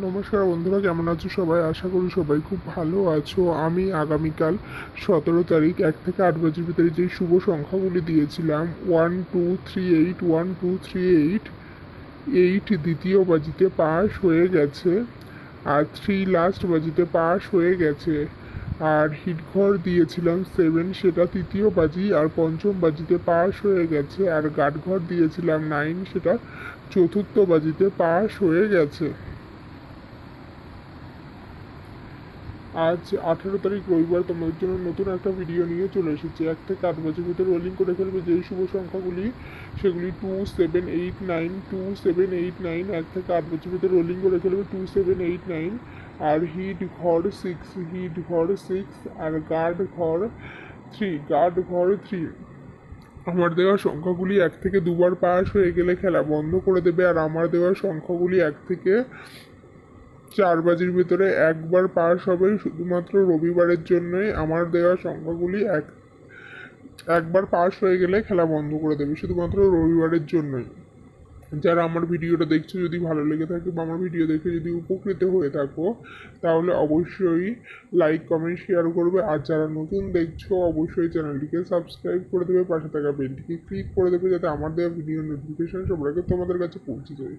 নমস্কার বন্ধুরা, কেমন আছো সবাই? আশা করি সবাই খুব ভালো আছো। আমি আগামীকাল 17 তারিখ 1 থেকে 8 বাজের ভিতরে যে শুভ সংখ্যাগুলি দিয়েছিলাম 1238 1238, 8 দ্বিতীয় বাজিতে পাস হয়ে গেছে, আর 3 লাস্ট বাজিতে পাস হয়ে গেছে। আর হিটঘর দিয়েছিলাম 7, সেটা তৃতীয় বাজি আর পঞ্চম বাজিতে পাস হয়ে গেছে। আর গাঁটঘর দিয়েছিলাম 9, সেটা চতুর্থ বাজিতে পাস হয়ে গেছে। আজ 18 তারিখ রবিবার তোমাদের জন্য নতুন একটা ভিডিও নিয়ে চলে এসেছি। 1 থেকে 8 বছর ভিতরে রোলিং করে খেলবে যেই শুভ সংখ্যাগুলি, সেগুলি 2789 2789। 1 থেকে 8 বছর ভিতরে রোলিং করে খেলবে 2789। আর হিট ঘর 6 আর গার্ড ঘর 3 আমার দেওয়া সংখ্যাগুলি 1 থেকে 2 বার পাস হয়ে গেলে খেলা বন্ধ করে দেবে। আর আমার দেওয়া সংখ্যাগুলি 1 থেকে 4 বাজির ভিতরে একবার পাস হবে, শুধুমাত্র রবিবারের জন্যই। আমার দেওয়া সংখ্যাগুলি একবার পাস হয়ে গেলে খেলা বন্ধ করে দেবে, শুধুমাত্র রবিবারের জন্যই। যারা আমার ভিডিওটা দেখছো, যদি ভালো লেগে থাকে বা আমার ভিডিও দেখে যদি উপকৃত হয়ে থাকো, তাহলে অবশ্যই লাইক কমেন্ট শেয়ার করবে। আর যারা নতুন দেখছো, অবশ্যই চ্যানেলটিকে সাবস্ক্রাইব করে দেবে, পাশে থাকা বেলটিকে ক্লিক করে দেবে, যাতে আমার দেওয়া ভিডিও নোটিফিকেশন সবার আগে তোমাদের কাছে পৌঁছে যায়।